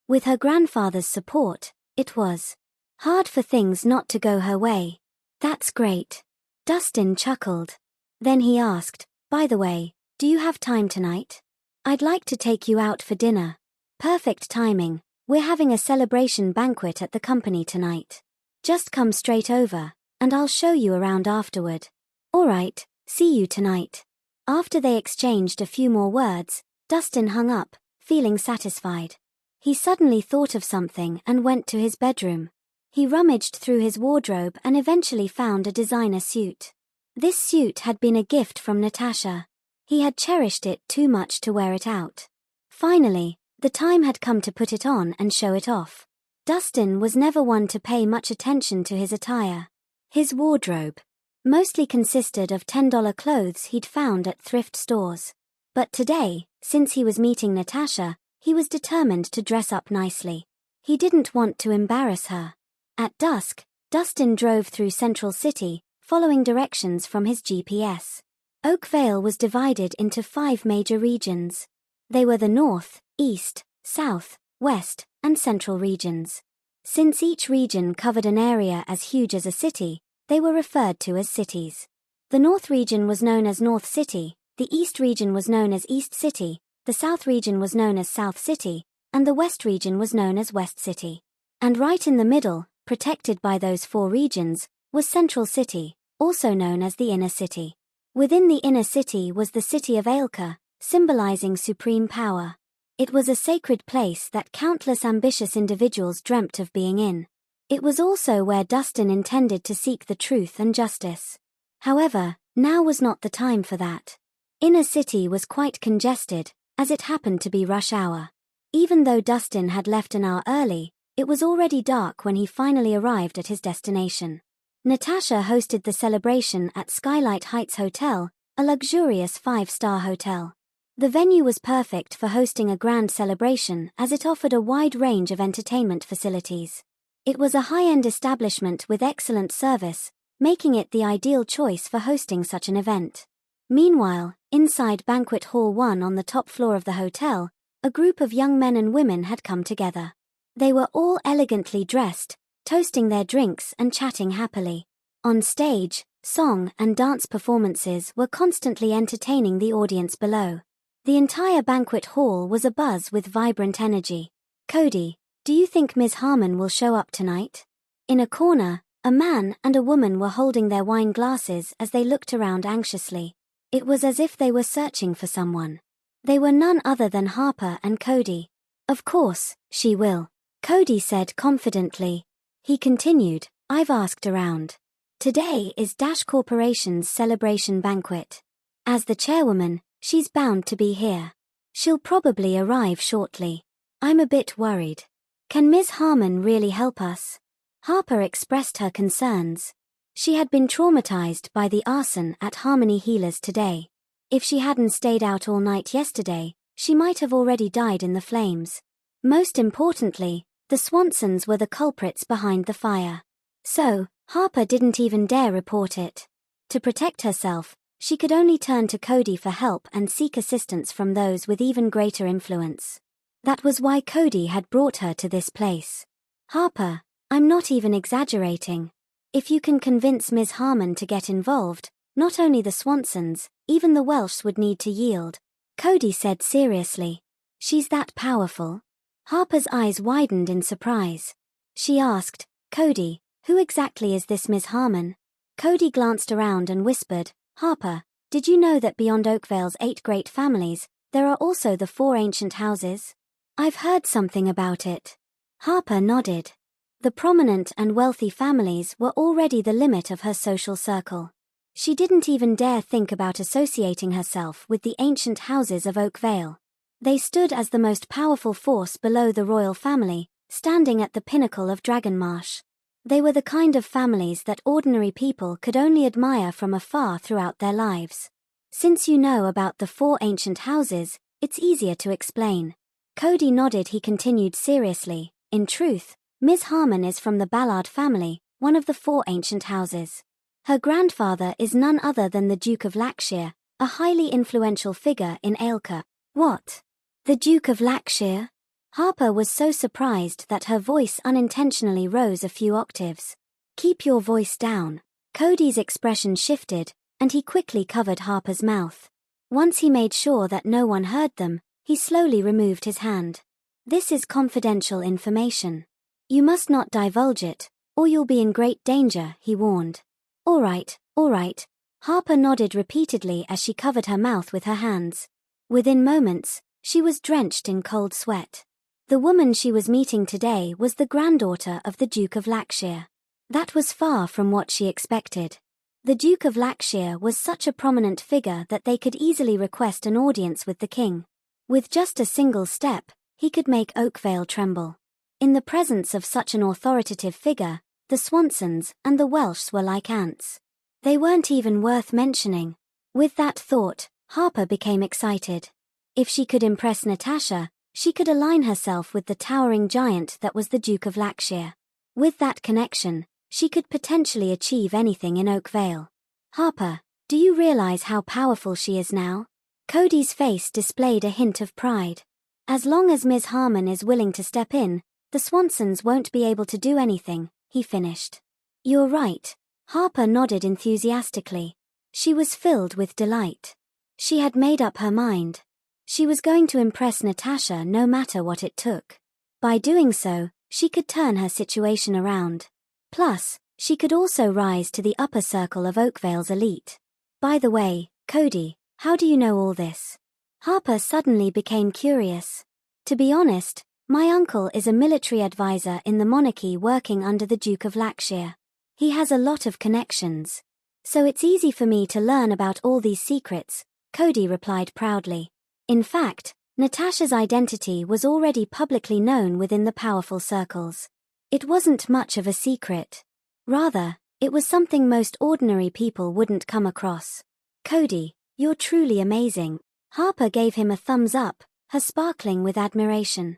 With her grandfather's support, it was hard for things not to go her way. That's great. Dustin chuckled. Then he asked, by the way, do you have time tonight? I'd like to take you out for dinner. Perfect timing, we're having a celebration banquet at the company tonight. Just come straight over, and I'll show you around afterward. Alright, see you tonight. After they exchanged a few more words, Dustin hung up, feeling satisfied. He suddenly thought of something and went to his bedroom. He rummaged through his wardrobe and eventually found a designer suit. This suit had been a gift from Natasha. He had cherished it too much to wear it out. Finally, the time had come to put it on and show it off. Dustin was never one to pay much attention to his attire. His wardrobe mostly consisted of $10 clothes he'd found at thrift stores. But today, since he was meeting Natasha, he was determined to dress up nicely. He didn't want to embarrass her. At dusk, Dustin drove through Central City, following directions from his GPS. Oakvale was divided into 5 major regions. They were the North, East, South, West, and Central regions. Since each region covered an area as huge as a city, they were referred to as cities. The North region was known as North City, the East region was known as East City, the South region was known as South City, and the West region was known as West City. And right in the middle, protected by those 4 regions, was Central City, also known as the Inner City. Within the Inner City was the city of Ailka, symbolizing supreme power. It was a sacred place that countless ambitious individuals dreamt of being in. It was also where Dustin intended to seek the truth and justice. However, now was not the time for that. Inner City was quite congested, as it happened to be rush hour. Even though Dustin had left an hour early, it was already dark when he finally arrived at his destination. Natasha hosted the celebration at Skylight Heights Hotel, a luxurious 5-star hotel. The venue was perfect for hosting a grand celebration as it offered a wide range of entertainment facilities. It was a high-end establishment with excellent service, making it the ideal choice for hosting such an event. Meanwhile, inside Banquet Hall 1 on the top floor of the hotel, a group of young men and women had come together. They were all elegantly dressed, toasting their drinks and chatting happily. On stage, song and dance performances were constantly entertaining the audience below. The entire banquet hall was abuzz with vibrant energy. Cody, do you think Ms. Harmon will show up tonight? In a corner, a man and a woman were holding their wine glasses as they looked around anxiously. It was as if they were searching for someone. They were none other than Harper and Cody. Of course, she will, Cody said confidently. He continued, I've asked around. Today is Dash Corporation's celebration banquet. As the chairwoman, she's bound to be here. She'll probably arrive shortly. I'm a bit worried. Can Ms. Harmon really help us? Harper expressed her concerns. She had been traumatized by the arson at Harmony Healers today. If she hadn't stayed out all night yesterday, she might have already died in the flames. Most importantly, the Swansons were the culprits behind the fire. So, Harper didn't even dare report it. To protect herself, she could only turn to Cody for help and seek assistance from those with even greater influence. That was why Cody had brought her to this place. Harper, I'm not even exaggerating. If you can convince Ms. Harmon to get involved, not only the Swansons, even the Welshs would need to yield, Cody said seriously. She's that powerful? Harper's eyes widened in surprise. She asked, Cody, who exactly is this Ms. Harmon? Cody glanced around and whispered, Harper, did you know that beyond Oakvale's 8 great families, there are also the 4 ancient houses? I've heard something about it. Harper nodded. The prominent and wealthy families were already the limit of her social circle. She didn't even dare think about associating herself with the ancient houses of Oakvale. They stood as the most powerful force below the royal family, standing at the pinnacle of Dragonmarsh. They were the kind of families that ordinary people could only admire from afar throughout their lives. Since you know about the 4 ancient houses, it's easier to explain. Cody nodded. He continued seriously, in truth, Ms. Harmon is from the Ballard family, one of the 4 ancient houses. Her grandfather is none other than the Duke of Lancashire, a highly influential figure in Ailka. What? The Duke of Lancashire? Harper was so surprised that her voice unintentionally rose a few octaves. "Keep your voice down." Cody's expression shifted, and he quickly covered Harper's mouth. Once he made sure that no one heard them, he slowly removed his hand. "This is confidential information. You must not divulge it, or you'll be in great danger," he warned. All right. Harper nodded repeatedly as she covered her mouth with her hands. Within moments, she was drenched in cold sweat. The woman she was meeting today was the granddaughter of the Duke of Lancashire. That was far from what she expected. The Duke of Lancashire was such a prominent figure that they could easily request an audience with the king. With just a single step, he could make Oakvale tremble. In the presence of such an authoritative figure, the Swansons and the Welshs were like ants. They weren't even worth mentioning. With that thought, Harper became excited. If she could impress Natasha, she could align herself with the towering giant that was the Duke of Lancashire. With that connection, she could potentially achieve anything in Oakvale. "Harper, do you realize how powerful she is now?" Cody's face displayed a hint of pride. "As long as Ms. Harmon is willing to step in, the Swansons won't be able to do anything," he finished. "You're right." Harper nodded enthusiastically. She was filled with delight. She had made up her mind. She was going to impress Natasha no matter what it took. By doing so, she could turn her situation around. Plus, she could also rise to the upper circle of Oakvale's elite. "By the way, Cody, how do you know all this?" Harper suddenly became curious. "To be honest, my uncle is a military advisor in the monarchy working under the Duke of Lancashire. He has a lot of connections. So it's easy for me to learn about all these secrets," Cody replied proudly. In fact, Natasha's identity was already publicly known within the powerful circles. It wasn't much of a secret. Rather, it was something most ordinary people wouldn't come across. "Cody, you're truly amazing." Harper gave him a thumbs up, her sparkling with admiration.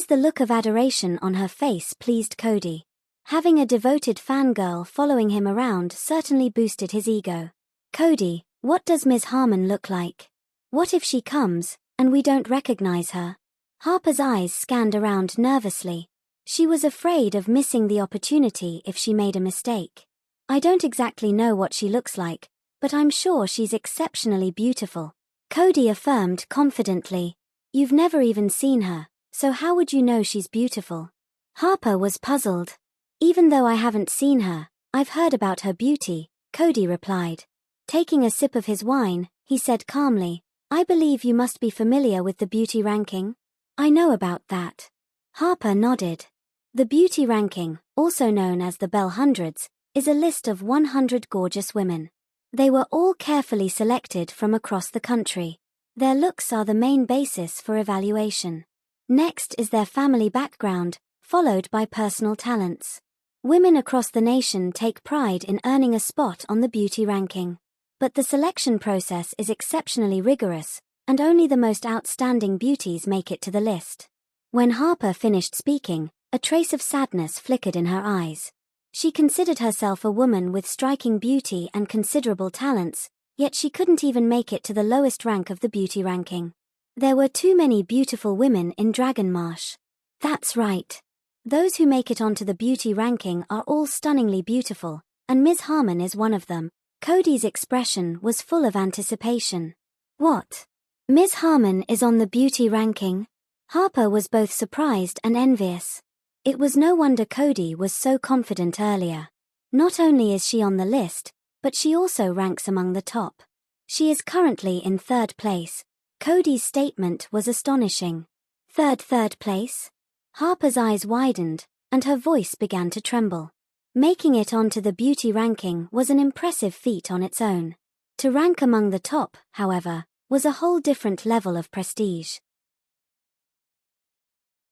The look of adoration on her face pleased Cody. Having a devoted fangirl following him around certainly boosted his ego. "Cody, what does Ms. Harmon look like? What if she comes, and we don't recognize her?" Harper's eyes scanned around nervously. She was afraid of missing the opportunity if she made a mistake. "I don't exactly know what she looks like, but I'm sure she's exceptionally beautiful," Cody affirmed confidently. "You've never even seen her, so how would you know she's beautiful?" Harper was puzzled. "Even though I haven't seen her, I've heard about her beauty," Cody replied. Taking a sip of his wine, he said calmly, "I believe you must be familiar with the beauty ranking." "I know about that." Harper nodded. The beauty ranking, also known as the Belle Hundreds, is a list of 100 gorgeous women. They were all carefully selected from across the country. Their looks are the main basis for evaluation. Next is their family background, followed by personal talents. Women across the nation take pride in earning a spot on the beauty ranking. But the selection process is exceptionally rigorous, and only the most outstanding beauties make it to the list. When Harper finished speaking, a trace of sadness flickered in her eyes. She considered herself a woman with striking beauty and considerable talents, yet she couldn't even make it to the lowest rank of the beauty ranking. There were too many beautiful women in Dragonmarsh. That's right. Those who make it onto the beauty ranking are all stunningly beautiful, and Ms. Harmon is one of them. Cody's expression was full of anticipation. "What? Ms. Harmon is on the beauty ranking?" Harper was both surprised and envious. It was no wonder Cody was so confident earlier. Not only is she on the list, but she also ranks among the top. She is currently in third place. Cody's statement was astonishing. Third place? Harper's eyes widened, and her voice began to tremble. Making it onto the beauty ranking was an impressive feat on its own. To rank among the top, however, was a whole different level of prestige.